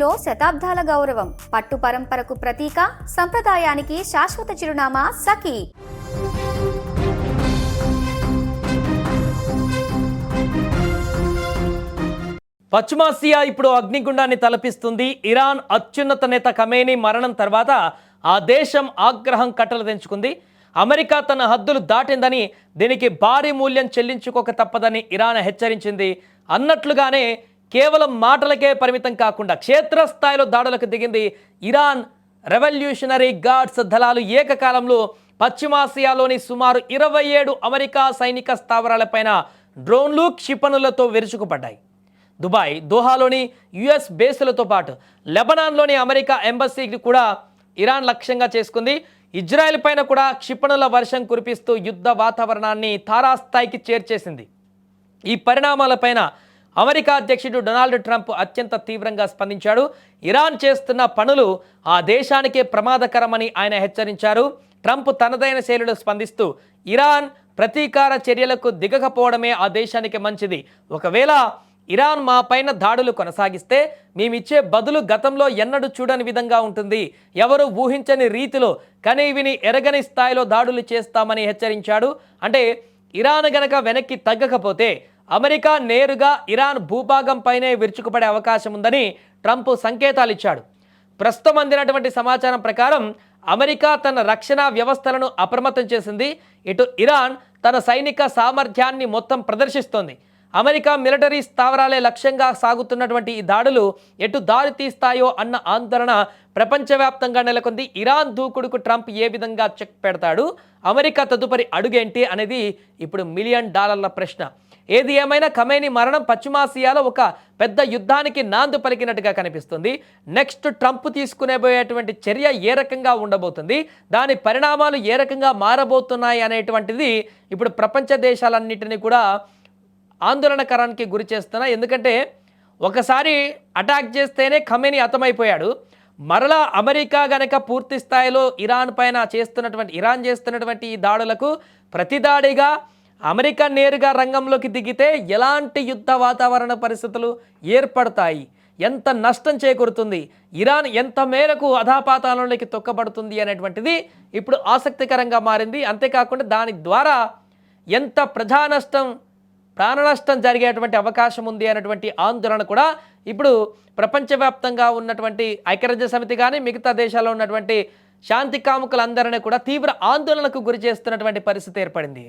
మనసులో శతాబ్దాల గౌరవం, పట్టు పరంపరకు ప్రతీక, సంప్రదాయానికి శాశ్వత చిరునామా సఖీ. పశ్చిమాసియా ఇప్పుడు అగ్నిగుండాన్ని తలపిస్తుంది. ఇరాన్ అత్యున్నత నేత ఖమేనీ మరణం తర్వాత ఆ దేశం ఆగ్రహం కట్టలు తెంచుకుంది. అమెరికా తన హద్దులు దాటిందని, దీనికి భారీ మూల్యం చెల్లించుకోక తప్పదని ఇరాన్ హెచ్చరించింది. అన్నట్లుగానే కేవలం మాటలకే పరిమితం కాకుండా క్షేత్రస్థాయిలో దాడులకు దిగింది. ఇరాన్ రెవల్యూషనరీ గార్డ్స్ దళాలు ఏకకాలంలో పశ్చిమాసియాలోని సుమారు 27 అమెరికా సైనిక స్థావరాలపైన డ్రోన్లు, క్షిపణులతో విరుచుకుపడ్డాయి. దుబాయ్, దోహాలోని యుఎస్ బేసులతో పాటు లెబనాన్లోని అమెరికా ఎంబసీకి కూడా ఇరాన్ లక్ష్యంగా చేసుకుంది. ఇజ్రాయెల్ పైన కూడా క్షిపణుల వర్షం కురిపిస్తూ యుద్ధ వాతావరణాన్ని తారాస్థాయికి చేర్చేసింది. ఈ పరిణామాలపైన అమెరికా అధ్యక్షుడు డొనాల్డ్ ట్రంప్ అత్యంత తీవ్రంగా స్పందించాడు. ఇరాన్ చేస్తున్న పనులు ఆ దేశానికే ప్రమాదకరమని ఆయన హెచ్చరించారు. ట్రంప్ తనదైన శైలిలో స్పందిస్తూ ఇరాన్ ప్రతీకార చర్యలకు దిగకపోవడమే ఆ దేశానికి మంచిది. ఒకవేళ ఇరాన్ మా పైన దాడులు కొనసాగిస్తే మేమిచ్చే బదులు గతంలో ఎన్నడూ చూడని విధంగా ఉంటుంది. ఎవరు ఊహించని రీతిలో కనీవిని ఎరగని స్థాయిలో దాడులు చేస్తామని హెచ్చరించాడు. అంటే ఇరాన్ గనక వెనక్కి తగ్గకపోతే అమెరికా నేరుగా ఇరాన్ భూభాగం పైనే విరుచుకుపడే అవకాశం ఉందని ట్రంప్ సంకేతాలు ఇచ్చాడు. ప్రస్తుతం అందినటువంటి సమాచారం ప్రకారం అమెరికా తన రక్షణ వ్యవస్థలను అప్రమత్తం చేసింది. ఇటు ఇరాన్ తన సైనిక సామర్థ్యాన్ని మొత్తం ప్రదర్శిస్తోంది. అమెరికా మిలిటరీ స్థావరాలే లక్ష్యంగా సాగుతున్నటువంటి ఈ దాడులు ఎటు దారి తీస్తాయో అన్న ఆందోళన ప్రపంచవ్యాప్తంగా నెలకొంది. ఇరాన్ దూకుడుకు ట్రంప్ ఏ విధంగా చెక్ పెడతాడు, అమెరికా తదుపరి అడుగేంటి అనేది ఇప్పుడు $1 మిలియన్ ప్రశ్న. ఏది ఏమైనా ఖమేనీ మరణం పశ్చిమాసియాలో ఒక పెద్ద యుద్ధానికి నాంది పలికినట్టుగా కనిపిస్తుంది. నెక్స్ట్ ట్రంప్ తీసుకునేబోయేటువంటి చర్య ఏ రకంగా ఉండబోతుంది, దాని పరిణామాలు ఏ రకంగా మారబోతున్నాయి అనేటువంటిది ఇప్పుడు ప్రపంచ దేశాలన్నింటినీ కూడా ఆందోళనకరానికి గురి చేస్తున్నాయి. ఎందుకంటే ఒకసారి అటాక్ చేస్తేనే ఖమేనీ హతమైపోయాడు. మరలా అమెరికా గనక పూర్తి స్థాయిలో ఇరాన్ చేస్తున్నటువంటి ఈ దాడులకు ప్రతిదాడిగా అమెరికా నేరుగా రంగంలోకి దిగితే ఎలాంటి యుద్ధ వాతావరణ పరిస్థితులు ఏర్పడతాయి, ఎంత నష్టం చేకూరుతుంది, ఇరాన్ ఎంత మేరకు అధాపాతాలంలోకి తొక్కబడుతుంది అనేటువంటిది ఇప్పుడు ఆసక్తికరంగా మారింది. అంతేకాకుండా దాని ద్వారా ఎంత ప్రాణ నష్టం జరిగేటువంటి అవకాశం ఉంది అనేటువంటి ఆందోళన కూడా ఇప్పుడు ప్రపంచవ్యాప్తంగా ఉన్నటువంటి ఐక్యరాజ్య సమితి కానీ మిగతా దేశాల్లో ఉన్నటువంటి శాంతి కాముకులందరినీ కూడా తీవ్ర ఆందోళనకు గురి చేస్తున్నటువంటి పరిస్థితి ఏర్పడింది.